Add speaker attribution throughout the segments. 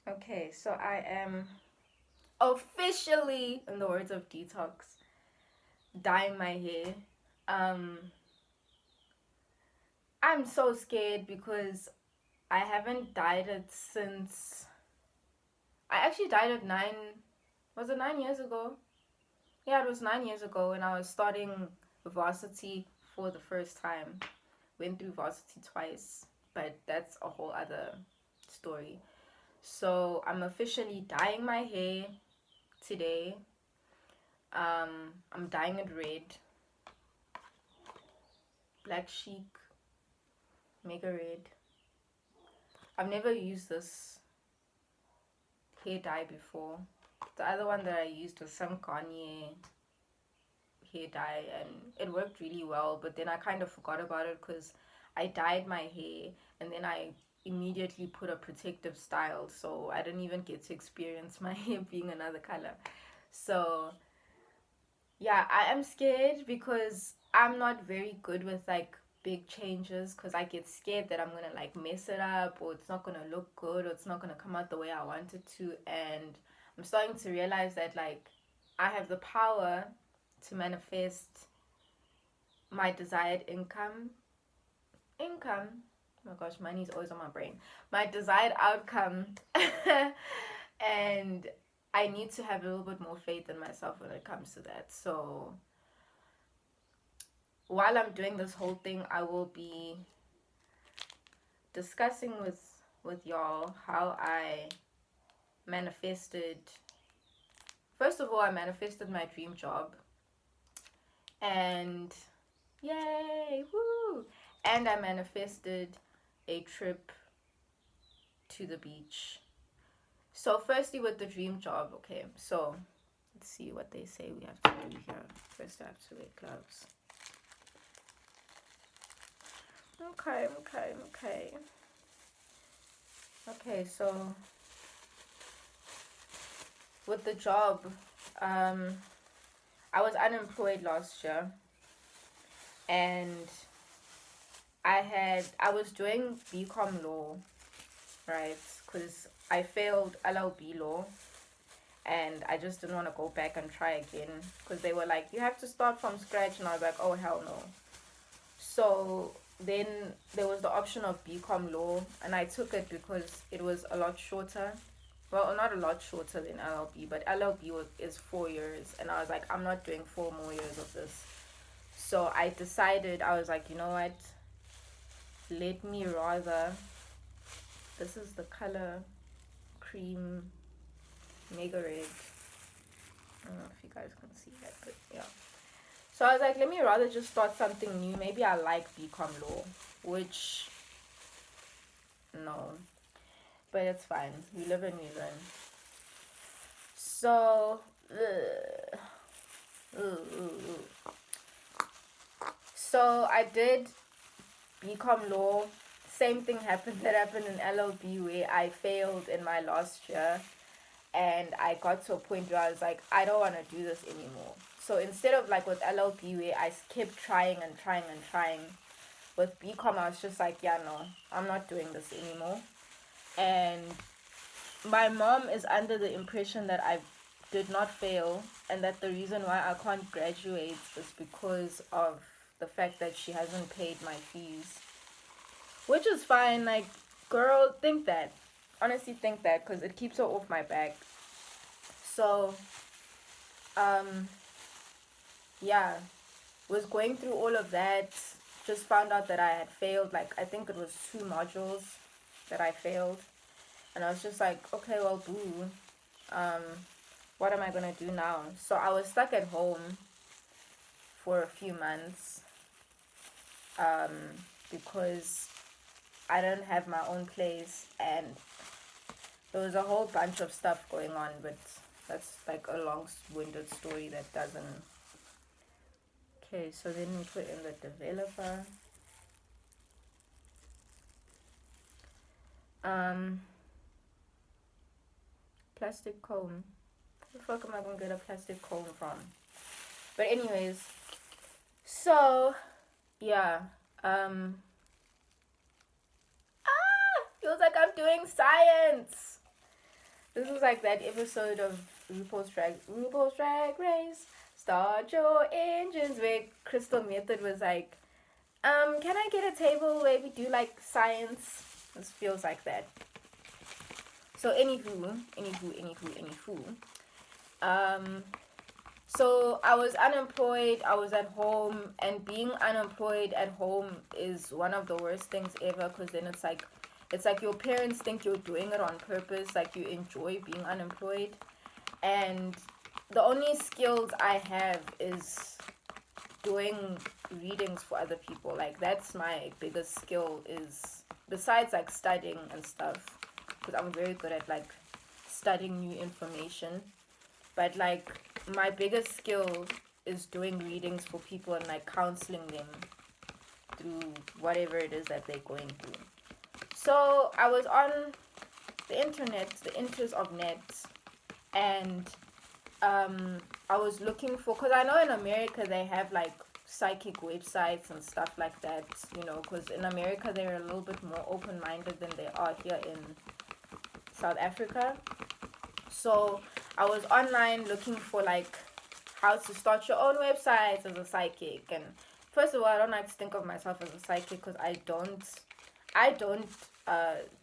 Speaker 1: Okay, so I am officially, in the words of Detox, dyeing my hair. Um, I'm so scared because I haven't dyed it since. I actually dyed it Was it 9 years ago? Yeah, it was 9 years ago when I was starting varsity for the first time. Went through varsity twice, but that's a whole other story. So I'm officially dyeing my hair today. I'm dyeing it red, black chic, mega red. I've never used this hair dye before. The other one that I used was some Kanye hair dye, and it worked really well, but then I kind of forgot about it because I dyed my hair and then I immediately put a protective style, so I didn't even get to experience my hair being another color. So yeah, I am scared because I'm not very good with like big changes because I get scared that I'm gonna like mess it up, or it's not gonna look good, or it's not gonna come out the way I want it to. And I'm starting to realize that like I have the power to manifest my desired income. Oh my gosh, money is always on my brain. My desired outcome. And I need to have a little bit more faith in myself when it comes to that. So while I'm doing this whole thing, I will be discussing with y'all how I manifested. First of all, I manifested my dream job, and yay, woo! And I manifested a trip to the beach. So, firstly, with the dream job, okay. So, let's see what they say we have to do here. First, I have to wear gloves. Okay. Okay, so with the job, um, I was unemployed last year, and I was doing BCom law, right? Because I failed LLB law, and I just didn't want to go back and try again because they were like, you have to start from scratch, and I was like, oh hell no. So then there was the option of BCom law, and I took it because it was a lot shorter. Well, not a lot shorter than LLB, but is 4 years, and I was like, I'm not doing 4 more years of this. So I decided, I was like, you know what? Let me rather. This is the color cream mega red. I don't know if you guys can see that, but yeah. So I was like, let me rather just start something new. Maybe I like BCom law, which no, but it's fine. We live and we learn. So, so I did BCom law. Same thing happened that happened in LLB where I failed in my last year, and I got to a point where I was like, I don't want to do this anymore. So instead of like with LLB where I kept trying and trying and trying, with BCom I was just like, yeah, no, I'm not doing this anymore. And my mom is under the impression that I did not fail, and that the reason why I can't graduate is because of the fact that she hasn't paid my fees, which is fine. Like, girl, think that. Honestly, think that, because it keeps her off my back. So, um, yeah, was going through all of that. Just found out that I had failed. Like, I think it was 2 modules that I failed, and I was just like, okay, well, boo. Um, what am I gonna do now? So I was stuck at home for a few months, um, because I didn't have my own place, and there was a whole bunch of stuff going on, but that's like a long-winded story that doesn't. Okay, so then we put in the developer. Um, Plastic cone. Where the fuck am I gonna get a plastic cone from? But anyways, so yeah, feels like I'm doing science. This is like that episode of RuPaul's Drag Race. Start your engines, where Crystal Method was like, can I get a table where we do like science? This feels like that. So anywho. So I was unemployed, I was at home, and being unemployed at home is one of the worst things ever, because then it's like your parents think you're doing it on purpose, like you enjoy being unemployed. And the only skills I have is doing readings for other people. Like that's my biggest skill, is besides like studying and stuff, because I'm very good at like studying new information. But like my biggest skill is doing readings for people and like counseling them through whatever it is that they're going through. So I was on the internet, the interest of net, and I was looking for, because I know in America they have like psychic websites and stuff like that, you know, because in America they're a little bit more open-minded than they are here in South Africa. So I was online looking for like how to start your own websites as a psychic. And first of all, I don't like to think of myself as a psychic, because I don't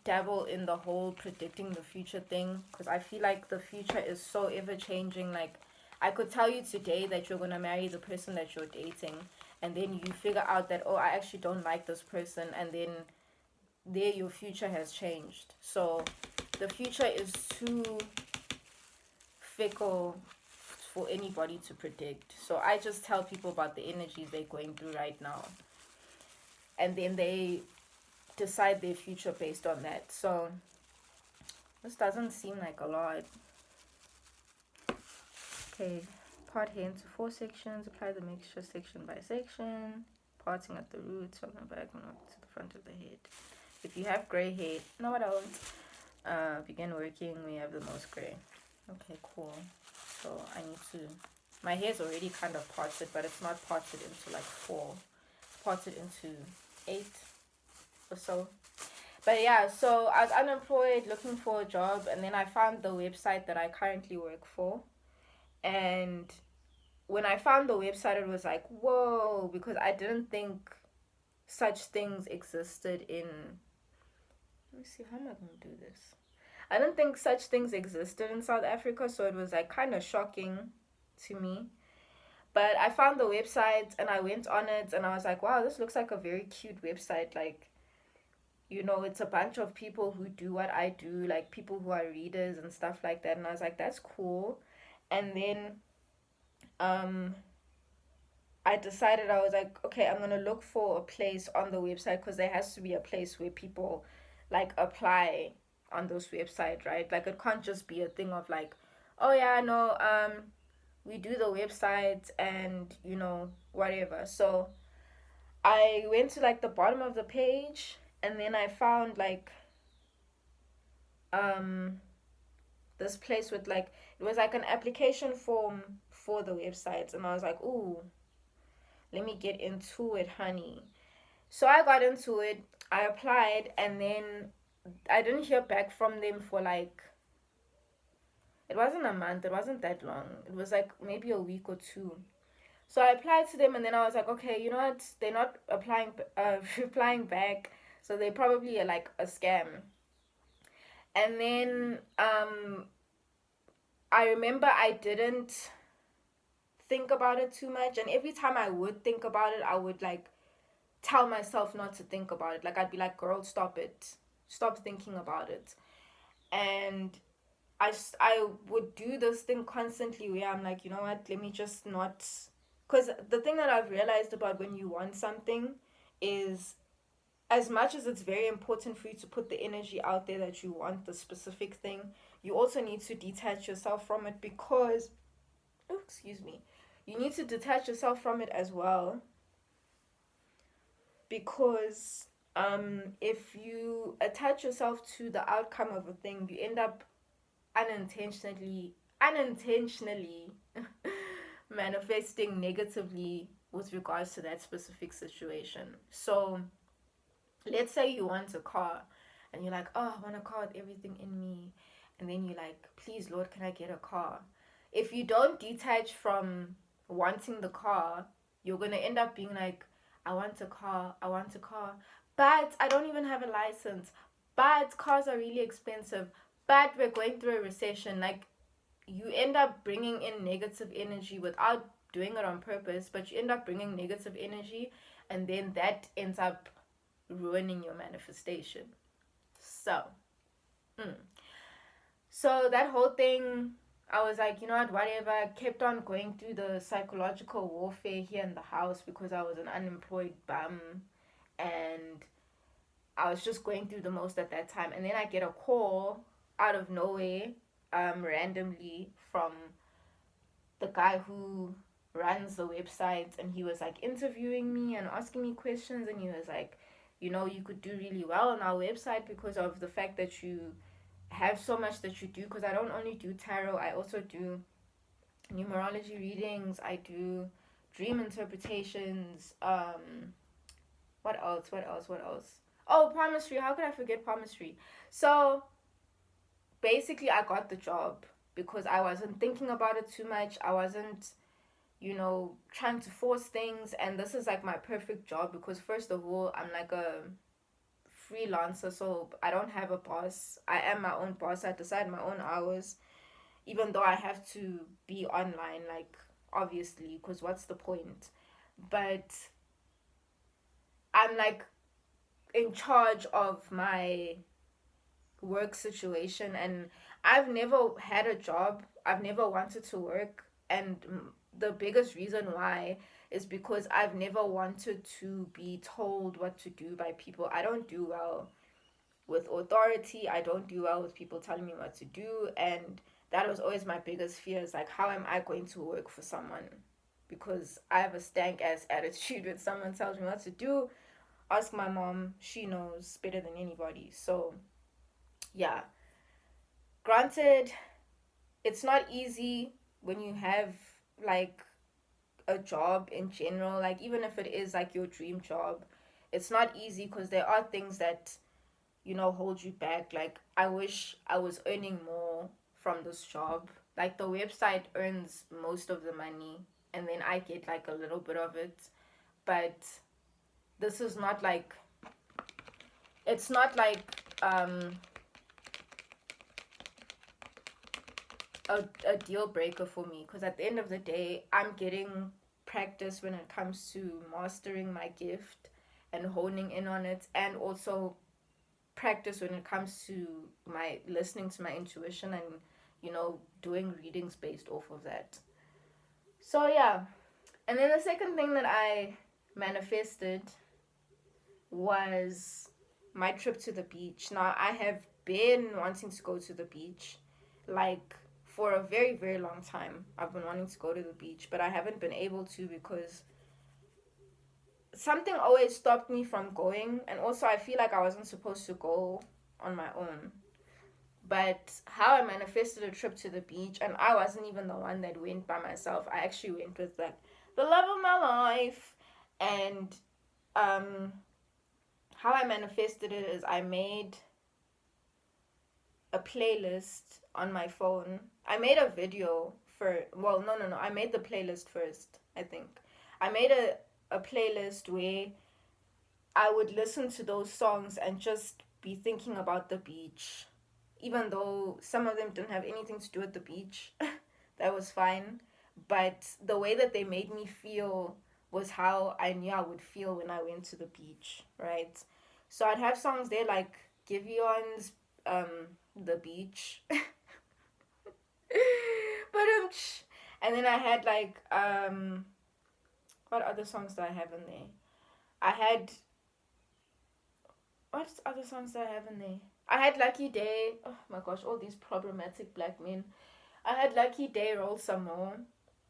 Speaker 1: dabble in the whole predicting the future thing, because I feel like the future is so ever changing. Like I could tell you today that you're gonna marry the person that you're dating, and then you figure out that, oh, I actually don't like this person, and then there your future has changed. So the future is too fickle for anybody to predict. So I just tell people about the energies they're going through right now, and then they decide their future based on that. So this doesn't seem like a lot. Okay, part here into 4 sections. Apply the mixture section by section, parting at the roots from the back and up to the front of the head. If you have gray hair, no, I don't. Begin working. We have the most gray. Okay, cool. So I need to. My hair's already kind of parted, but it's not parted into like 4. It's parted into 8 or so. But yeah, so I was unemployed looking for a job, and then I found the website that I currently work for. And when I found the website, it was like, whoa, because I didn't think such things existed in. Let me see, how am I going to do this? I didn't think such things existed in South Africa, so it was like kind of shocking to me. But I found the website and I went on it, and I was like, wow, this looks like a very cute website. Like, you know, it's a bunch of people who do what I do, like people who are readers and stuff like that. And I was like, that's cool. And then I decided, I was like, okay, I'm going to look for a place on the website, because there has to be a place where people like apply on this website, right? Like it can't just be a thing of like, oh yeah, no, we do the website and, you know, whatever. So I went to like the bottom of the page, and then I found like um this place with like, it was like an application form for the website, and I was like, ooh, let me get into it, honey. So I got into it, I applied, and then I didn't hear back from them for like, it wasn't a month, it wasn't that long. It was like maybe a week or 2. So I applied to them, and then I was like, okay, you know what? They're not replying back, so they probably are like a scam. And then I remember I didn't think about it too much, and every time I would think about it, I would like tell myself not to think about it. Like I'd be like, girl, stop it, stop thinking about it. And I would do this thing constantly where I'm like, you know what, let me just not, because the thing that I've realized about when you want something is, as much as it's very important for you to put the energy out there that you want the specific thing, you also need to detach yourself from it, because, oh, excuse me, you need to detach yourself from it as well, because if you attach yourself to the outcome of a thing, you end up unintentionally manifesting negatively with regards to that specific situation. So let's say you want a car, and you're like, oh, I want a car with everything in me, and then you're like, please, Lord, can I get a car? If you don't detach from wanting the car, you're going to end up being like, I want a car, I want a car, but I don't even have a license, but cars are really expensive, but we're going through a recession. Like, you end up bringing in negative energy without doing it on purpose, but you end up bringing negative energy, and then that ends up ruining your manifestation. So, mm. So that whole thing, I was like, you know what, whatever. I kept on going through the psychological warfare here in the house because I was an unemployed bum, and I was just going through the most at that time. And then I get a call out of nowhere, randomly, from the guy who runs the website, and he was like interviewing me and asking me questions, and he was like, you know, you could do really well on our website because of the fact that you have so much that you do, because I don't only do tarot, I also do numerology readings, I do dream interpretations, what else, oh, palmistry, how could I forget palmistry? So basically I got the job because I wasn't thinking about it too much, I wasn't, you know, trying to force things, and this is like my perfect job because first of all, I'm like a freelancer, so I don't have a boss. I am my own boss. I decide my own hours, even though I have to be online, like, obviously, because what's the point? But I'm like in charge of my work situation, and I've never had a job. I've never wanted to work, and the biggest reason why is because I've never wanted to be told what to do by people. I don't do well with authority. I don't do well with people telling me what to do, and that was always my biggest fear. Is like, how am I going to work for someone? Because I have a stank ass attitude when someone tells me what to do. Ask my mom; she knows better than anybody. So, yeah. Granted, it's not easy when you have like a job in general. Like, even if it is like your dream job, it's not easy because there are things that, you know, hold you back. Like, I wish I was earning more from this job. Like, the website earns most of the money, and then I get like a little bit of it. But this is not like, it's not like a deal breaker for me, because at the end of the day, I'm getting practice when it comes to mastering my gift and honing in on it, and also practice when it comes to my listening to my intuition and, you know, doing readings based off of that. So yeah. And then the second thing that I manifested was my trip to the beach. Now, I have been wanting to go to the beach, like, for a very, very long time. I've been wanting to go to the beach, but I haven't been able to because something always stopped me from going, and also I feel like I wasn't supposed to go on my own. But how I manifested a trip to the beach, and I wasn't even the one that went by myself. I actually went with like the love of my life. And um how I manifested it is I made a playlist on my phone. I made a video for, well, no. I made the playlist first, I think. I made a playlist where I would listen to those songs and just be thinking about the beach. Even though some of them didn't have anything to do with the beach, that was fine. But the way that they made me feel was how I knew I would feel when I went to the beach, right? So I'd have songs there like Givion's The Beach. But and then I had like what other songs do I have in there? I had, what other songs do I have in there? I had Lucky Day. Oh my gosh, all these problematic black men. I had Lucky Day, Roll Some More,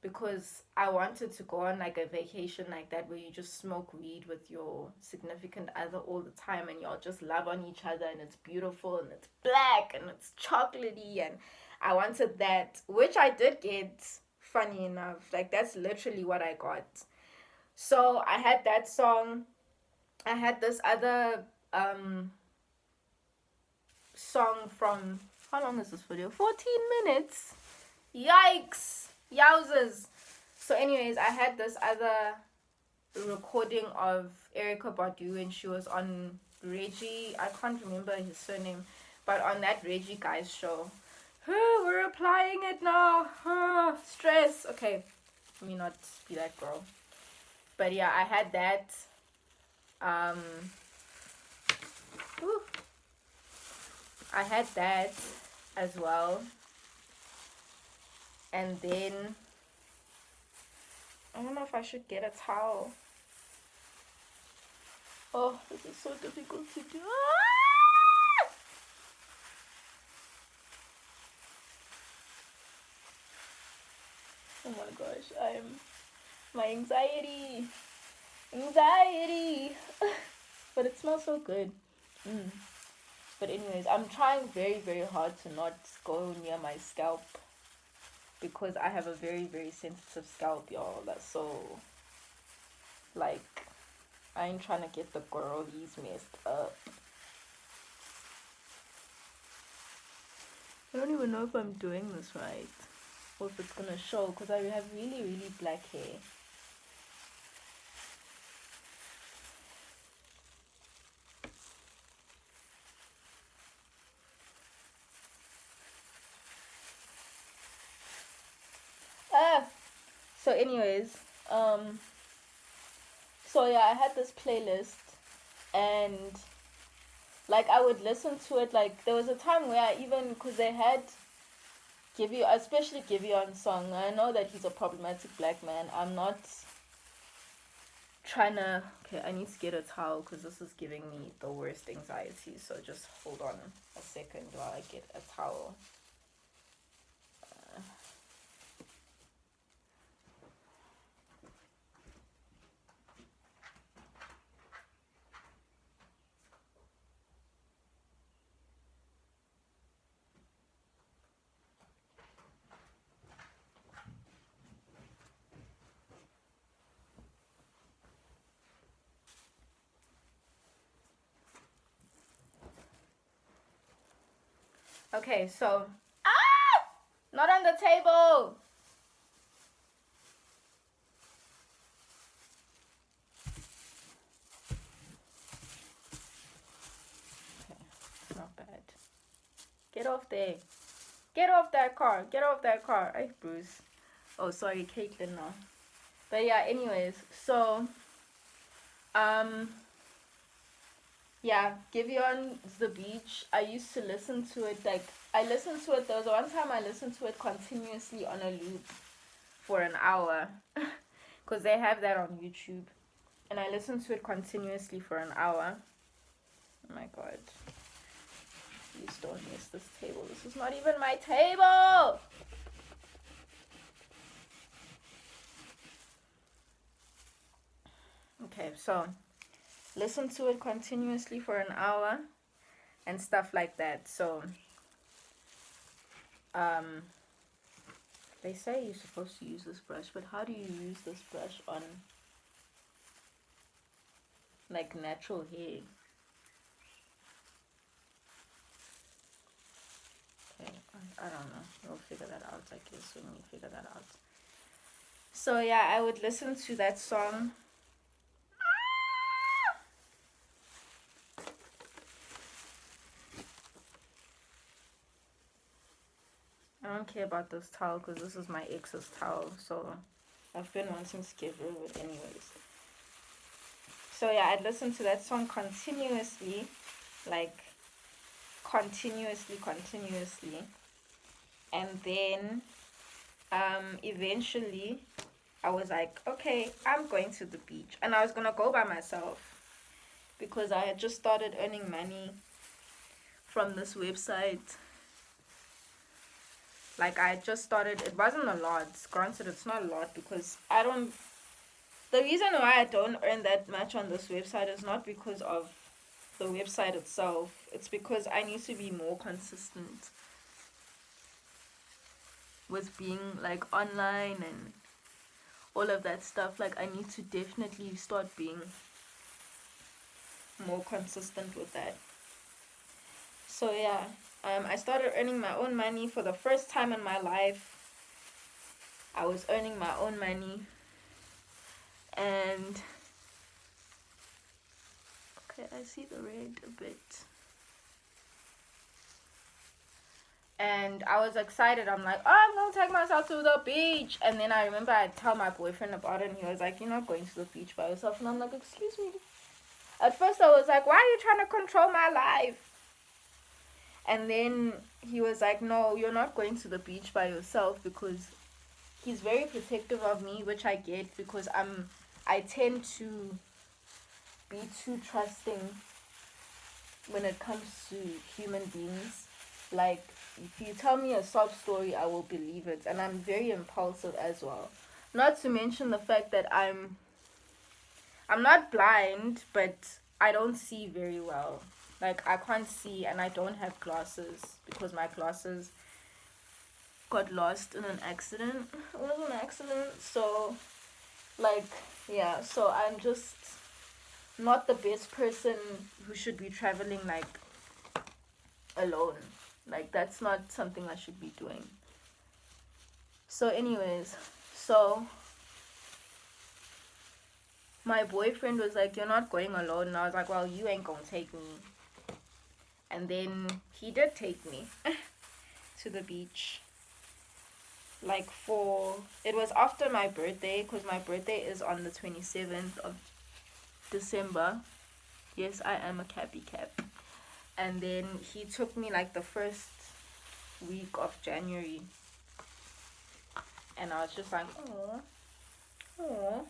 Speaker 1: because I wanted to go on like a vacation like that where you just smoke weed with your significant other all the time and y'all just love on each other and it's beautiful and it's black and it's chocolatey, and I wanted that, which I did get, funny enough. Like, that's literally what I got. So I had that song. I had this other song from How long is this video? 14 minutes. Yikes. Yowzers. So anyways, I had this other recording of Erica Badu and she was on Reggie. I can't remember his surname, but on that Reggie guy's show. We're applying it now. Stress. Okay, let me not be that girl. But yeah, I had that. I had that as well. And then I don't know if I should get a towel. Oh, this is so difficult to do. Oh my gosh, my anxiety. But it smells so good. But anyways, I'm trying very, very hard to not go near my scalp because I have a very, very sensitive scalp, y'all. That's so, like, I ain't trying to get the girlies messed up. I don't even know if I'm doing this right or if it's gonna show because I have really, really black hair. So anyways, so yeah, I had this playlist and like I would listen to it. Like there was a time where I even, because they had especially Giveon song. I know that he's a problematic black man. I'm not trying to, okay, I need to get a towel because this is giving me the worst anxiety. So just hold on a second while I get a towel. Okay, so not on the table. Okay, it's not bad. Get off there. Get off that car. Get off that car. Hey, Bruce. Oh, sorry, Caitlin now. But yeah, anyways, so yeah, Giveon's The Beach. I used to listen to it, like I listened to it. There was one time I listened to it continuously on a loop for an hour because they have that on YouTube, and I listened to it continuously for an hour. Oh my god, please don't miss this table. This is not even my table. Okay, so listen to it continuously for an hour and stuff like that. So they say you're supposed to use this brush, but how do you use this brush on like natural hair? Okay, I don't know, we'll figure that out, I guess, when we figure that out. So yeah, I would listen to that song. I don't care about this towel because this is my ex's towel, so I've been wanting to get rid of it anyways. So yeah, I'd listen to that song continuously, like continuously, and then eventually I was like, okay, I'm going to the beach, and I was gonna go by myself because I had just started earning money from this website. Like I just started, it wasn't a lot, granted it's not a lot because the reason why I don't earn that much on this website is not because of the website itself, it's because I need to be more consistent with being like online and all of that stuff. Like I need to definitely start being more consistent with that. So yeah, I started earning my own money for the first time in my life. I was earning my own money, and okay, I see the red a bit. And I was excited. I'm like, oh, I'm gonna take myself to the beach. And then I remember I tell my boyfriend about it, and he was like, you're not going to the beach by yourself. And I'm like, excuse me. At first I was like, why are you trying to control my life? And then he was like, no, you're not going to the beach by yourself, because he's very protective of me, which I get, because I tend to be too trusting when it comes to human beings. Like, if you tell me a sob story, I will believe it. And I'm very impulsive as well. Not to mention the fact that I'm not blind, but I don't see very well. Like, I can't see, and I don't have glasses because my glasses got lost in an accident. It was an accident. So, like, yeah. So I'm just not the best person who should be traveling, like, alone. Like, that's not something I should be doing. So anyways, so my boyfriend was like, you're not going alone. And I was like, well, you ain't gonna take me. And then he did take me to the beach. Like, it was after my birthday, because my birthday is on the 27th of December. Yes, I am a cappy cap. And then he took me like the first week of January. And I was just like, oh, oh.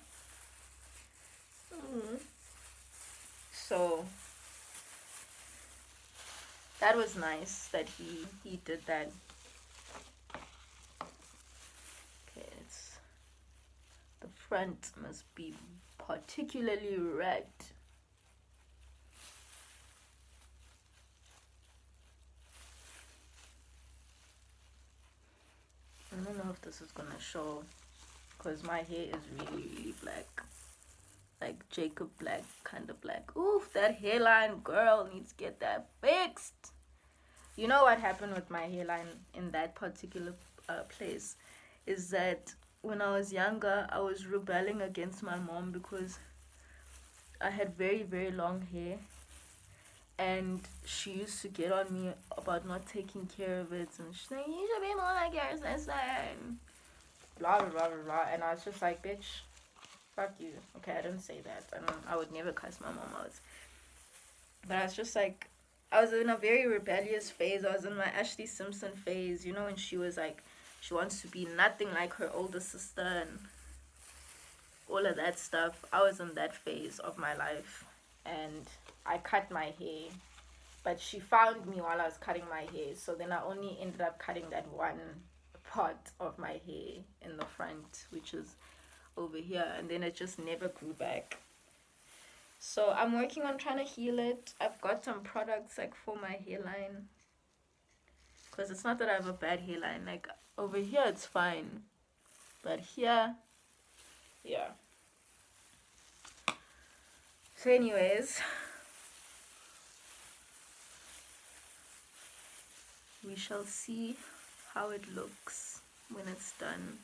Speaker 1: So that was nice that he did that. Okay, the front must be particularly red. I don't know if this is gonna show, because my hair is really, really black. Like Jacob Black, kind of black. Oof, that hairline, girl, needs to get that fixed. You know what happened with my hairline in that particular place is that when I was younger, I was rebelling against my mom because I had very, very long hair. And she used to get on me about not taking care of it. And she's like, you should be more like your sister. And blah, blah, blah, blah, blah. And I was just like, bitch, fuck you. Okay, I didn't say that. I would never cuss my mom out. But I was just like, I was in a very rebellious phase. I was in my Ashley Simpson phase, you know, when she was like, she wants to be nothing like her older sister and all of that stuff. I was in that phase of my life, and I cut my hair. But she found me while I was cutting my hair, so then I only ended up cutting that one part of my hair in the front, which is over here, and then it just never grew back. So I'm working on trying to heal it. I've got some products like for my hairline, because it's not that I have a bad hairline. Like over here it's fine, but here, yeah. So anyways, we shall see how it looks when it's done.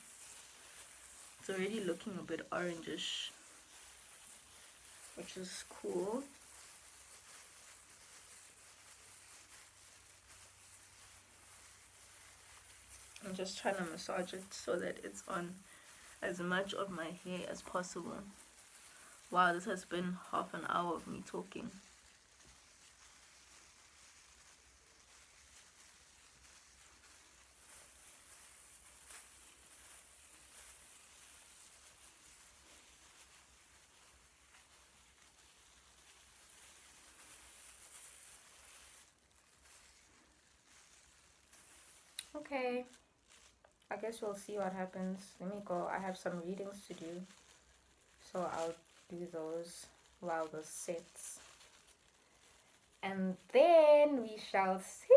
Speaker 1: It's already looking a bit orangish, which is cool. I'm just trying to massage it so that it's on as much of my hair as possible. Wow, this has been half an hour of me talking. Okay, I guess we'll see what happens. Let me go. I have some readings to do, so I'll do those while this sets, and then we shall see.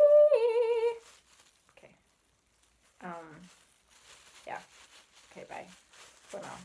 Speaker 1: Okay. Yeah. Okay, bye for now.